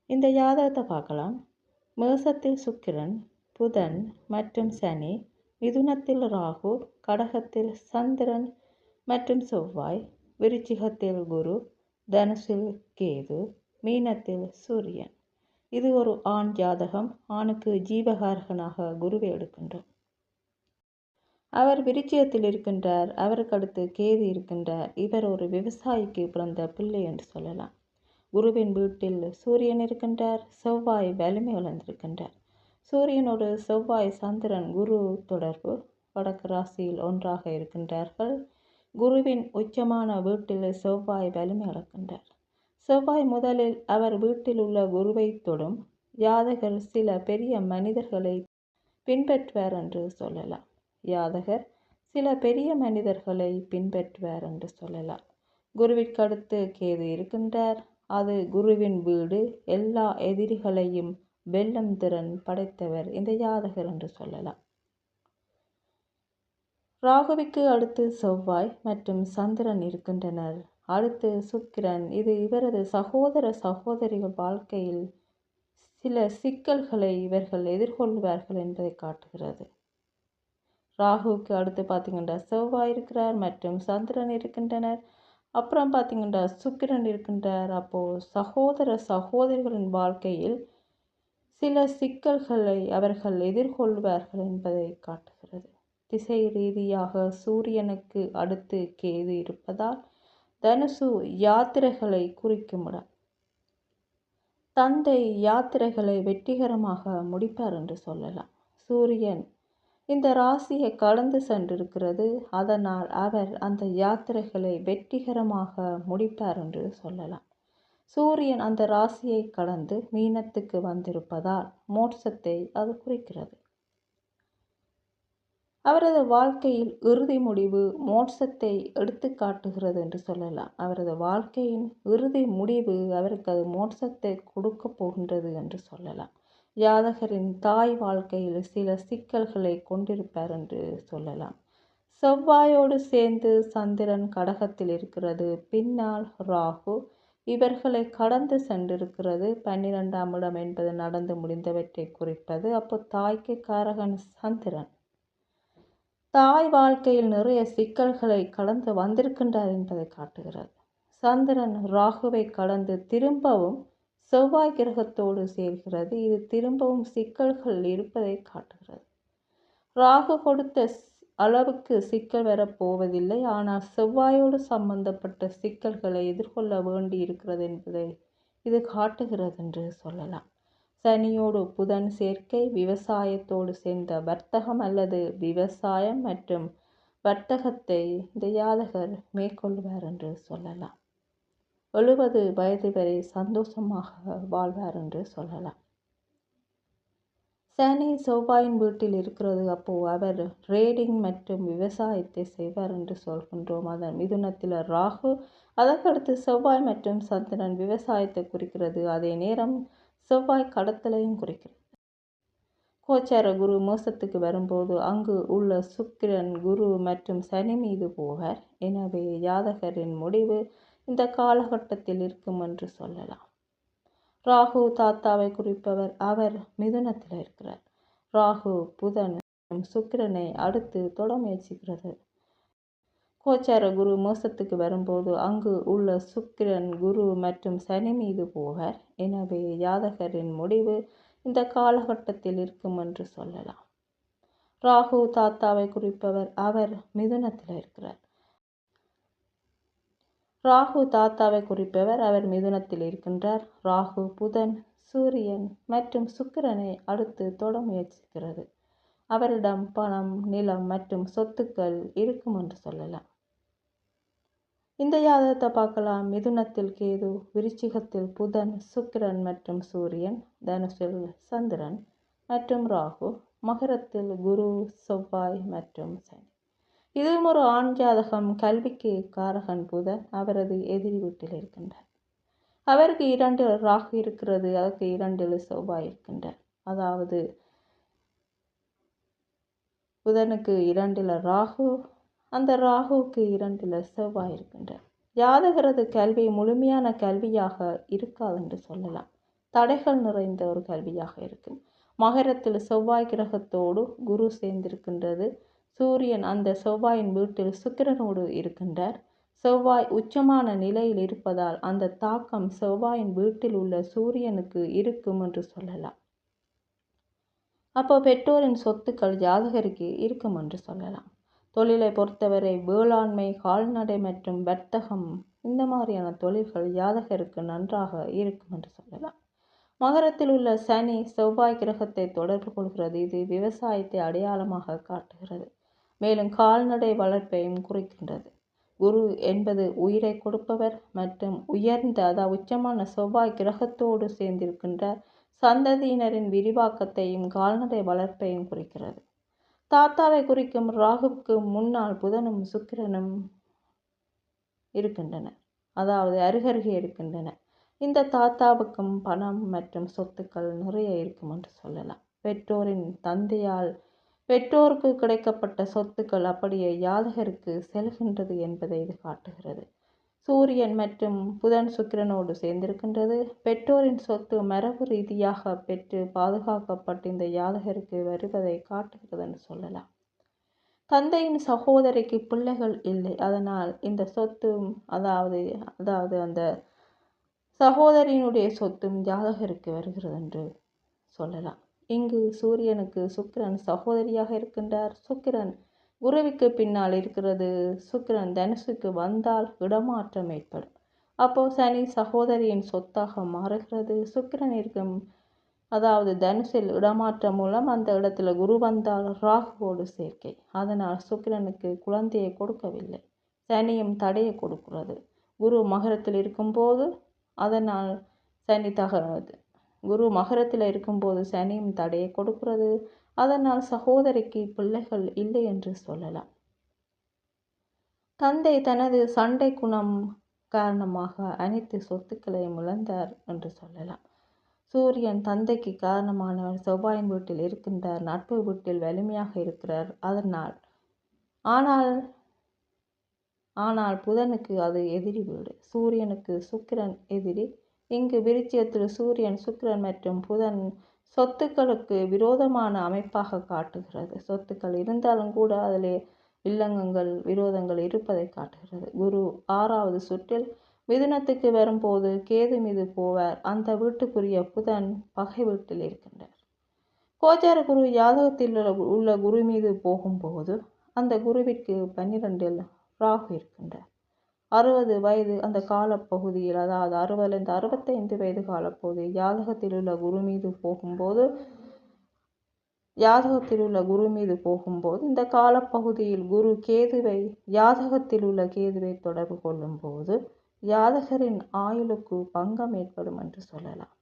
இந்த ஜாதகத்தை பார்க்கலாம். மேசத்தில் சுக்கிரன், புதன் மற்றும் சனி, மிதுனத்தில் ராகு, கடகத்தில் சந்திரன் மற்றும் செவ்வாய், விருச்சிகத்தில் குரு, தனுசில் கேது, மீனத்தில் சூரியன். இது ஒரு ஆண் ஜாதகம். ஆணுக்கு ஜீவகாரகனாக குருவை எடுக்கின்றோம். அவர் விருச்சிகத்தில் இருக்கின்றார். அவருக்கு அடுத்து கேது இருக்கின்றார். இவர் ஒரு விவசாயிக்கு பிறந்த பிள்ளை என்று சொல்லலாம். குருவின் வீட்டில் சூரியன் இருக்கின்றார். செவ்வாய் வலிமை வளர்ந்திருக்கின்றார். சூரியனோடு செவ்வாய், சந்திரன், குரு தொடர்பு. வடக்கு ராசியில் ஒன்றாக இருக்கின்றார்கள். குருவின் உச்சமான வீட்டில் செவ்வாய் வலிமை இழக்கின்றார். செவ்வாய் முதலில் அவர் வீட்டில் உள்ள குருவை தொடும். ஜாதகர் சில பெரிய மனிதர்களை பின்பற்றுவார் என்று சொல்லலாம். ஜாதகர் சில பெரிய மனிதர்களை பின்பற்றுவார் என்று சொல்லலாம். குருவிற்கு அடுத்து கேது இருக்கின்றார். அது குருவின் வீடு. எல்லா எதிரிகளையும் வெல்லும் திறன் படைத்தவர் இந்த ஜாதகர் என்று சொல்லலாம். ராகுவிற்கு அடுத்து செவ்வாய் மற்றும் சந்திரன் இருக்கின்றனர். அடுத்து சுக்கிரன். இது இவரது சகோதர சகோதரிகள் வாழ்க்கையில் சில சிக்கல்களை இவர்கள் எதிர்கொள்வார்கள் என்பதை காட்டுகிறது. ராகுவுக்கு அடுத்து பார்த்தீங்கன்னா செவ்வாய் இருக்கிறார் மற்றும் சந்திரன் இருக்கின்றனர். அப்புறம் பார்த்தீங்கன்னா சுக்கிரன் இருக்கின்றார். அப்போது சகோதர சகோதரிகளின் வாழ்க்கையில் சில சிக்கல்களை அவர்கள் எதிர்கொள்வார்கள் என்பதை காட்டுகிறது. திசை ரீதியாக சூரியனுக்கு அடுத்து கேது இருப்பதால் தனுசு யாத்திரைகளை குறிக்கும் இடம். தந்தை யாத்திரைகளை வெற்றிகரமாக முடிப்பார் என்று சொல்லலாம். சூரியன் இந்த ராசியை கடந்து சென்றிருக்கிறது. அதனால் அவர் அந்த யாத்திரைகளை வெற்றிகரமாக முடிப்பார் என்று சொல்லலாம். சூரியன் அந்த ராசியை கடந்து மீனத்துக்கு வந்திருப்பதால் மோட்சத்தை அது குறிக்கிறது. அவரது வாழ்க்கையில் இறுதி முடிவு மோட்சத்தை எடுத்து காட்டுகிறது என்று சொல்லலாம். அவரது வாழ்க்கையின் இறுதி முடிவு அவருக்கு அது மோட்சத்தை கொடுக்க போகின்றது என்று சொல்லலாம். ஜாதகரின் தாய் வாழ்க்கையில் சில சிக்கல்களை கொண்டிருப்பார் என்று சொல்லலாம். செவ்வாயோடு சேர்ந்து சந்திரன் கடகத்தில் இருக்கிறது. பின்னால் ராகு இவர்களை கடந்து சென்றிருக்கிறது. 12ஆம் இடம் என்பது நடந்து முடிந்தவற்றை குறிப்பது. அப்போ தாய்க்கு காரகன் சந்திரன். தாய் வாழ்க்கையில் நிறைய சிக்கல்களை கடந்து வந்திருக்கின்றார் என்பதை காட்டுகிறது. சந்திரன் ராகுவை கடந்து திரும்பவும் செவ்வாய் கிரகத்தோடு சேர்கிறது. இது திரும்பவும் சிக்கல்கள் இருப்பதை காட்டுகிறது. ராகு கொடுத்த அளவுக்கு சிக்கல் வரப்போவதில்லை. ஆனால் செவ்வாயோடு சம்பந்தப்பட்ட சிக்கல்களை எதிர்கொள்ள வேண்டி இருக்கிறது என்பதை இது காட்டுகிறது என்று சொல்லலாம். சனியோடு புதன் சேர்க்கை விவசாயத்தோடு சேர்ந்த வர்த்தகம் அல்லது விவசாயம் மற்றும் வர்த்தகத்தை இந்த ஜாதகர் மேற்கொள்வார் என்று சொல்லலாம். 70 வயது வரை சந்தோஷமாக வாழ்வார் என்று சொல்லலாம். சனி செவ்வாயின் வீட்டில் இருக்கிறது. அப்போது அவர் ட்ரேடிங் மற்றும் விவசாயத்தை செய்வார் என்று சொல்கின்றோம். அதன் மிதுனத்தில் ராகு. அதற்கடுத்து செவ்வாய் மற்றும் சந்திரன் விவசாயத்தை குறிக்கிறது. அதே நேரம் செவ்வாய் கடத்தலையும் குறிக்கிறது. கோச்சார குரு மோசத்துக்கு வரும்போது அங்கு உள்ள சுக்கிரன் குரு மற்றும் சனி மீது போவார். எனவே ஜாதகரின் முடிவு இந்த காலகட்டத்தில் இருக்கும் என்று சொல்லலாம். ராகு தாத்தாவை குறிப்பவர். அவர் மிதுனத்தில் இருக்கிறார். ராகு புதன் சுக்கிரனை அடுத்து தொட முயற்சிக்கிறது. கோச்சார குரு மோசத்துக்கு வரும்போது அங்கு உள்ள சுக்கிரன் குரு மற்றும் சனி மீது போவார். எனவே ஜாதகரின் முடிவு இந்த காலகட்டத்தில் இருக்கும் என்று சொல்லலாம். ராகு தாத்தாவை குறிப்பவர். அவர் மிதுனத்தில் இருக்கிறார். ராகு தாத்தாவை குறிப்பவர். அவர் மிதுனத்தில் இருக்கின்றார். ராகு புதன் சூரியன் மற்றும் சுக்கிரனை அடுத்து தொட முயற்சிக்கிறது. அவரிடம் பணம், நிலம் மற்றும் சொத்துக்கள் இருக்கும் என்று சொல்லலாம். இந்த ஜாதகத்தை பார்க்கலாம். மிதுனத்தில் கேது, விருச்சிகத்தில் புதன், சுக்கிரன் மற்றும் சூரியன், தனுசில் சந்திரன் மற்றும் ராகு, மகரத்தில் குரு, செவ்வாய் மற்றும் சனி. இதுவும் ஒரு ஆண் ஜாதகம். கல்விக்கு காரகன் புதன். அவரது எதிரி வீட்டில் இருக்கின்றார். அவருக்கு 2 ராகு இருக்கிறது. அதற்கு 2 செவ்வாய் இருக்கின்றார். அதாவது புதனுக்கு 2 ராகு, அந்த ராகுவுக்கு 2 செவ்வாய் இருக்கின்றார். ஜாதகரது கல்வி முழுமையான கல்வியாக இருக்காது என்று சொல்லலாம். தடைகள் நிறைந்த ஒரு கல்வியாக இருக்கும். மகரத்தில் செவ்வாய் கிரகத்தோடு குரு சேர்ந்திருக்கின்றது. சூரியன் அந்த செவ்வாயின் வீட்டில் சுக்கிரனோடு இருக்கின்றார். செவ்வாய் உச்சமான நிலையில் இருப்பதால் அந்த தாக்கம் செவ்வாயின் வீட்டில் உள்ள சூரியனுக்கு இருக்கும் என்று சொல்லலாம். அப்போ பெற்றோரின் சொத்துக்கள் ஜாதகருக்கு இருக்கும் என்று சொல்லலாம். தொழிலை பொறுத்தவரை வேளாண்மை, கால்நடை மற்றும் வர்த்தகம் இந்த மாதிரியான தொழில்கள் ஜாதகருக்கு நன்றாக இருக்கும் என்று சொல்லலாம். மகரத்தில் உள்ள சனி செவ்வாய் கிரகத்தை தொடர்பு கொள்கிறது. இது விவசாயத்தை அடையாளமாக காட்டுகிறது. மேலும் கால்நடை வளர்ப்பையும் குறிக்கின்றது. குரு என்பது உயிரை கொடுப்பவர் மற்றும் உயர்ந்த அதாவது உச்சமான செவ்வாய் கிரகத்தோடு சேர்ந்திருக்கின்ற சந்ததியினரின் விரிவாக்கத்தையும் கால்நடை வளர்ப்பையும் குறிக்கிறது. தாத்தாவை குறிக்கும் ராகுவுக்கு முன்னால் புதனும் சுக்கிரனும் இருக்கின்றன, அதாவது அருகருகே இருக்கின்றன. இந்த தாத்தாவுக்கும் பணம் மற்றும் சொத்துக்கள் நிறைய இருக்கும் என்று சொல்லலாம். பெற்றோரின் தந்தையால் பெற்றோருக்கு கிடைக்கப்பட்ட சொத்துக்கள் அப்படியே ஜாதகருக்கு செல்கின்றது என்பதை இது காட்டுகிறது. சூரியன் மற்றும் புதன் சுக்கிரனோடு சேர்ந்திருக்கின்றது. பெற்றோரின் சொத்து மரபு ரீதியாக பெற்று பாதுகாக்கப்பட்டு இந்த ஜாதகருக்கு வருவதை காட்டுகிறது என்று சொல்லலாம். தந்தையின் சகோதரிக்கு பிள்ளைகள் இல்லை, அதனால் இந்த சொத்தும் அதாவது அந்த சகோதரியினுடைய சொத்தும் ஜாதகருக்கு வருகிறது என்று சொல்லலாம். இங்கு சூரியனுக்கு சுக்கிரன் சகோதரியாக இருக்கின்றார். சுக்கிரன் குருவுக்கு பின்னால் இருக்கிறது. சுக்கிரன் தனுசுக்கு வந்தால் இடமாற்றம் ஏற்படும். அப்போ சனி சகோதரியின் சொத்தாக மாறுகிறது. சுக்கிரன் இருக்கும் அதாவது தனுசில் இடமாற்றம் மூலம் அந்த இடத்துல குரு வந்தால் ராகுவோடு சேர்க்கை. அதனால் சுக்கிரனுக்கு குழந்தையை கொடுக்கவில்லை. சனியும் தடையை கொடுக்கிறது. குரு மகரத்தில் இருக்கும்போது அதனால் சனி குரு மகரத்தில் இருக்கும்போது சனியும் தடையை கொடுக்கிறது. அதனால் சகோதரிக்கு பிள்ளைகள் இல்லை என்று சொல்லலாம். தந்தை தனது சண்டை குணம் காரணமாக அனைத்து சொத்துக்களையும் இழந்தார் என்று சொல்லலாம். சூரியன் தந்தைக்கு காரணமானவர் செவ்வாயின் வீட்டில் இருக்கின்றார். நட்பு வீட்டில் வலிமையாக இருக்கிறார். அதனால் ஆனால் புதனுக்கு அது எதிரி வீடு. சூரியனுக்கு சுக்கிரன் எதிரி. இங்கு விருச்சிகத்தில் சூரியன், சுக்கிரன் மற்றும் புதன் சொத்துக்களுக்கு விரோதமான அமைப்பாக காட்டுகிறது. சொத்துக்கள் இருந்தாலும் கூட அதிலே வில்லங்கங்கள், விரோதங்கள் இருப்பதை காட்டுகிறது. குரு 6வது சுற்றில் மிதுனத்துக்கு வரும்போது கேது மீது போவார். அந்த வீட்டுக்குரிய புதன் பகை வீட்டில் இருக்கின்றார். கோச்சார குரு ஜாதகத்தில் உள்ள குரு மீது போகும்போது அந்த குருவிற்கு 12இல் ராகு இருக்கின்றார். 60 வயது அந்த காலப்பகுதியில், அதாவது 60லிருந்து 65 வயது காலப்பகுதியில் ஜாதகத்தில் உள்ள குரு மீது போகும்போது இந்த காலப்பகுதியில் ஜாதகத்தில் உள்ள கேதுவை தொடர்பு கொள்ளும் போது ஜாதகரின் ஆயுளுக்கு பங்கம் ஏற்படும் என்று சொல்லலாம்.